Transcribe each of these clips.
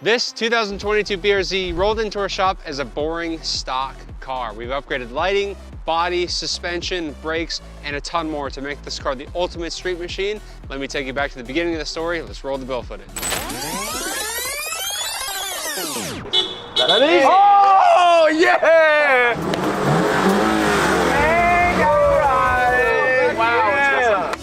This 2022 BRZ rolled into our shop as a boring stock car. We've upgraded lighting, body, suspension, brakes, and a ton more to make this car the ultimate street machine. Let me take you back to the beginning of the story. Let's roll the bill footage. Ready? Oh, yeah! Hey, all right! Wow, yeah.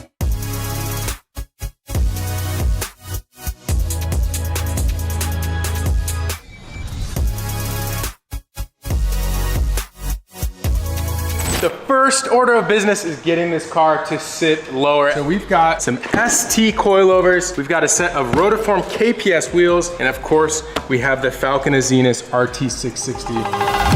The first order of business is getting this car to sit lower. So we've got some ST coilovers, we've got a set of rotiform KPS wheels, and of course, we have the Falcon Azenas RT660.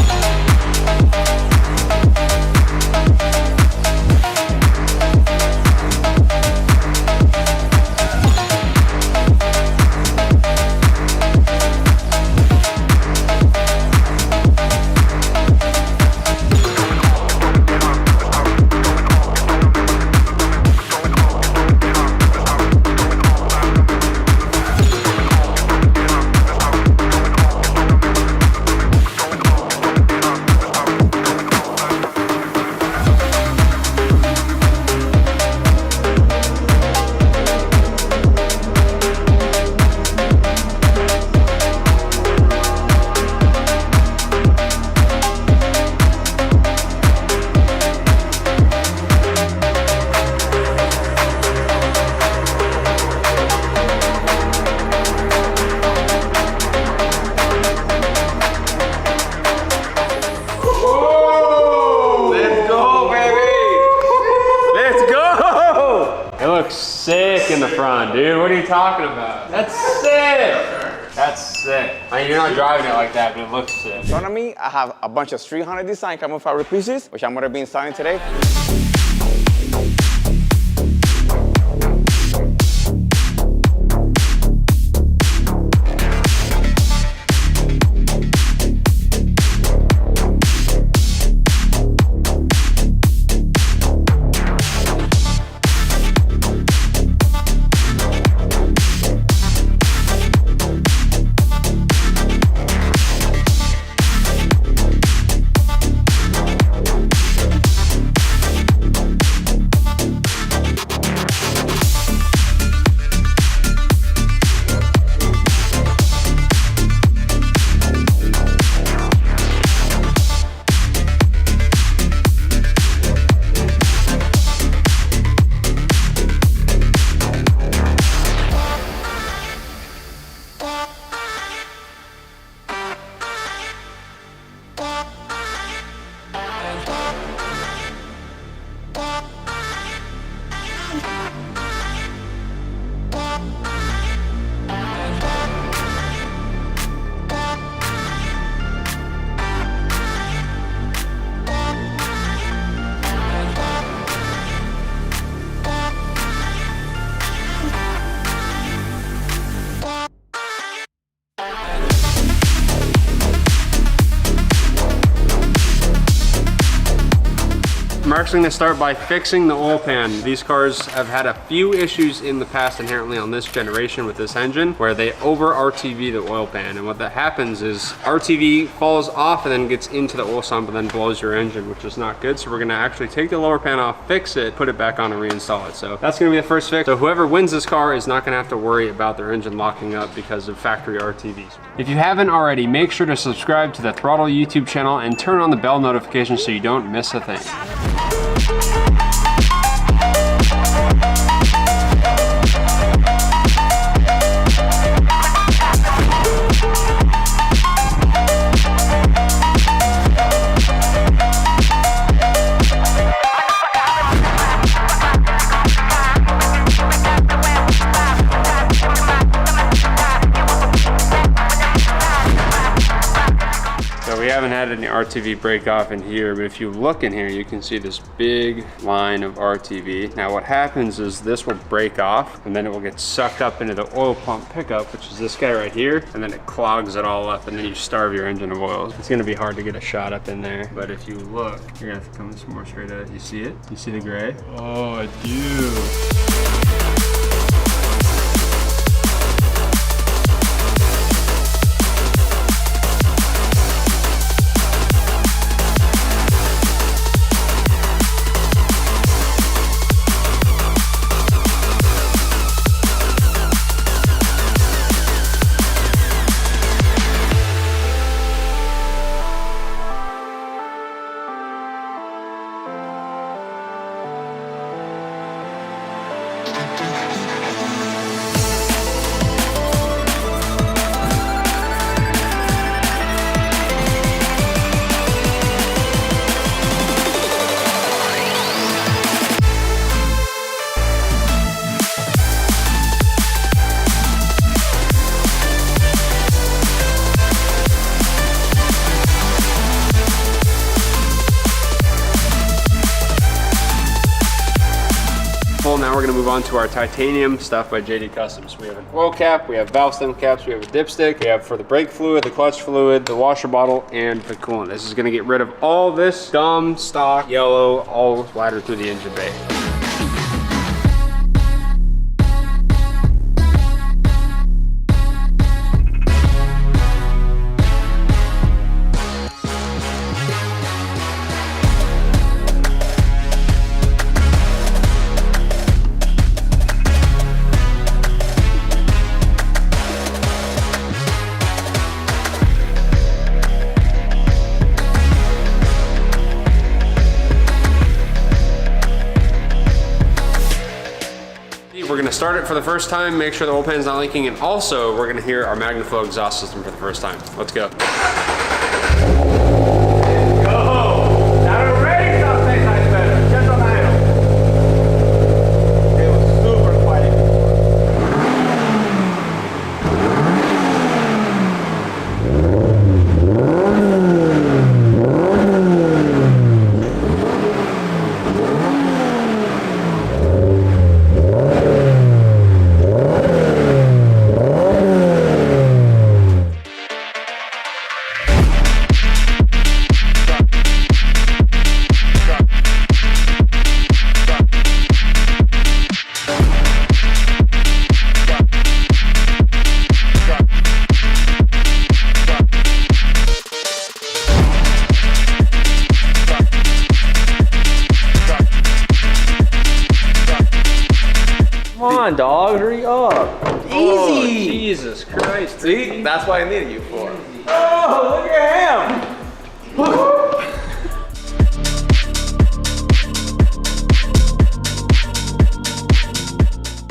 Sick in the front, dude. What are you talking about? That's sick. That's sick. I mean, you're not driving it like that, but it looks sick. In front of me, I have a bunch of Street Hunter design carbon fiber pieces, which I'm gonna be installing today. I'm actually gonna start by fixing the oil pan. These cars have had a few issues in the past inherently on this generation with this engine where they over RTV the oil pan. And what that happens is RTV falls off and then gets into the oil sump and then blows your engine, which is not good. So we're gonna actually take the lower pan off, fix it, put it back on and reinstall it. So that's gonna be the first fix. So whoever wins this car is not gonna have to worry about their engine locking up because of factory RTVs. If you haven't already, make sure to subscribe to the Throttle YouTube channel and turn on the bell notification so you don't miss a thing. So we haven't had any RTV break off in here, but if you look in here, you can see this big line of RTV. Now what happens is this will break off and then it will get sucked up into the oil pump pickup, which is this guy right here, and then it clogs it all up and then you starve your engine of oil. It's gonna be hard to get a shot up in there, but if you look, you're gonna have to come some more straight out. You see it? You see the gray? Oh, I do. we're gonna move on to our titanium stuff by JD Customs. We have an oil cap, we have valve stem caps, we have a dipstick, we have for the brake fluid, the clutch fluid, the washer bottle, and the coolant. This is gonna get rid of all this dumb, stock, yellow, all splattered through the engine bay. We're gonna start it for the first time, make sure the oil pan's not leaking, and also we're gonna hear our MagnaFlow exhaust system for the first time. Let's go. Come on, dog, hurry up. Easy! Oh, Jesus Christ. See? That's what I needed you for. Oh, look at him.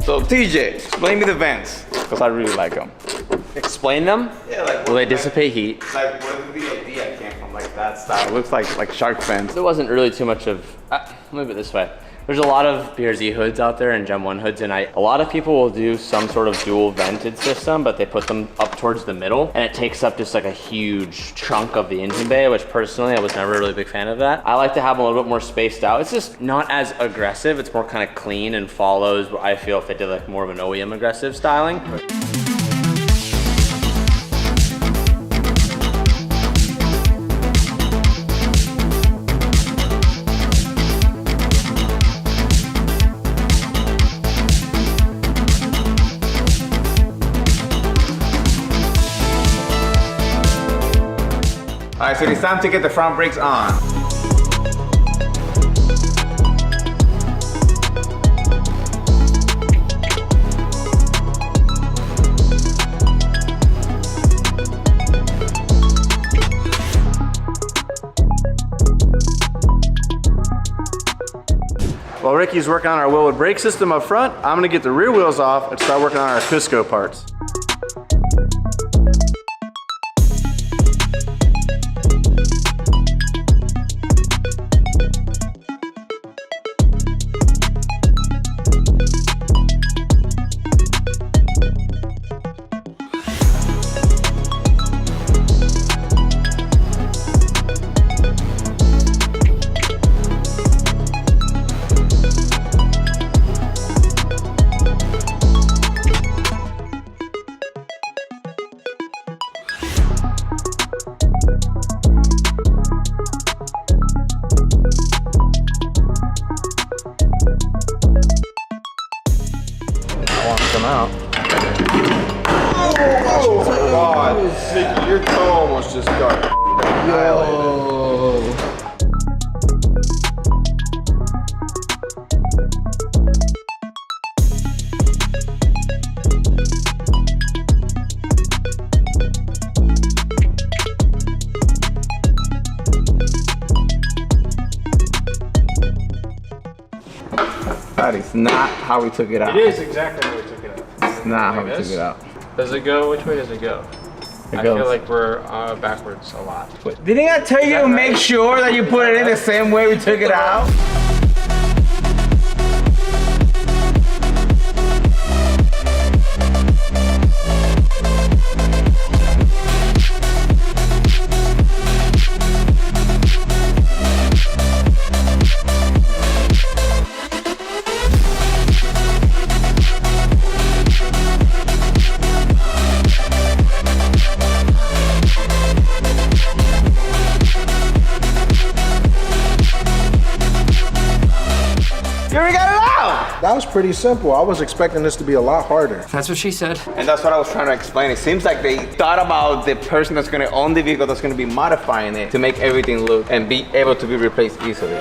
So TJ, explain me the vents, because I really like them. Explain them. Yeah, like Will they dissipate heat? Like what would the idea came from, like that style? It looks like shark fins. There wasn't really too much of, let me put it this way. There's a lot of BRZ hoods out there and Gen 1 hoods, and a lot of people will do some sort of dual vented system, but they put them up towards the middle, and it takes up just like a huge chunk of the engine bay, which personally, I was never a really big fan of that. I like to have them a little bit more spaced out. It's just not as aggressive. It's more kind of clean and follows what I feel if they did like more of an OEM aggressive styling. All right, so it's time to get the front brakes on. While Ricky's working on our wheel with brake system up front, I'm gonna get the rear wheels off and start working on our Cusco parts. Out. Oh God, Mickey, your toe almost just got annihilated. That is not how we took it out. It is exactly how we took it out. It's not how we took it out. Does it go? Which way does it go? I feel like we're backwards a lot. Didn't I tell you to make sure that you put it in the same way we took it out? pretty simple. I was expecting this to be a lot harder. That's what she said. And that's what I was trying to explain. It seems like they thought about the person that's gonna own the vehicle that's gonna be modifying it to make everything look and be able to be replaced easily.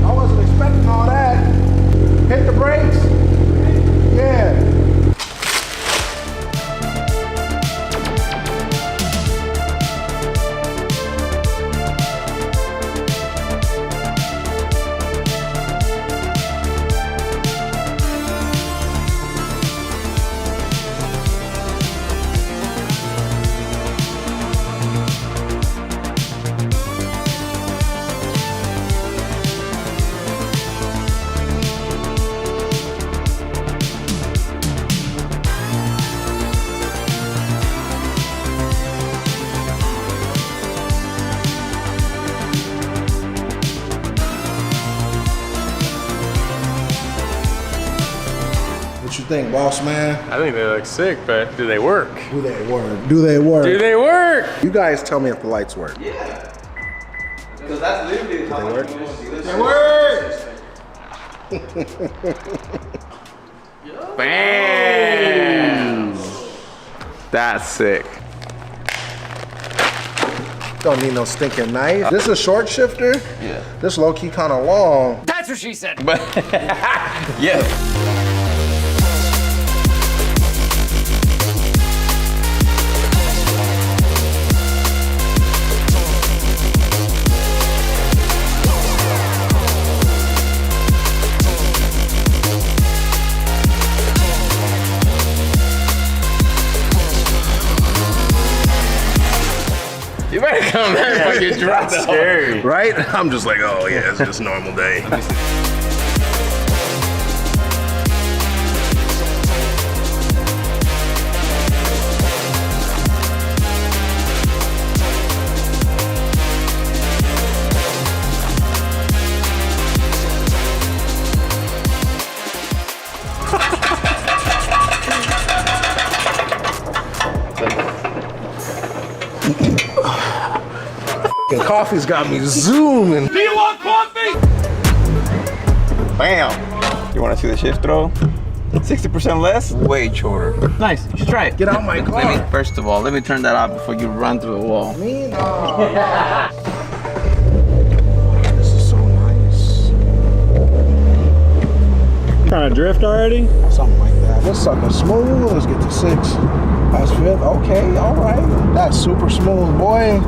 I wasn't expecting all that. Hit the brakes. Yeah. What you think, boss man? I think they look sick, but do they work? Do they work? Do they work? Do they work? You guys tell me if the lights work. Yeah. Because that's literally how much we want to see this. Bam! That's sick. Don't need no stinking knife. This is a short shifter? Yeah. This low key kind of long. That's what she said. But yes. You better come here when you drop the scary. Right? I'm just like, oh yeah, it's just a normal day. And coffee's got me zooming. Do you want coffee? Bam. You want to see the shift throw? 60% less, way shorter. Nice, you should try it. Get out my car. First of all, let me turn that off before you run through the wall. Me? No. This is so nice. Kind of drift already? Something like that. This sucker smooth. Let's get to 6. That's 5th. Okay, all right. That's super smooth, boy.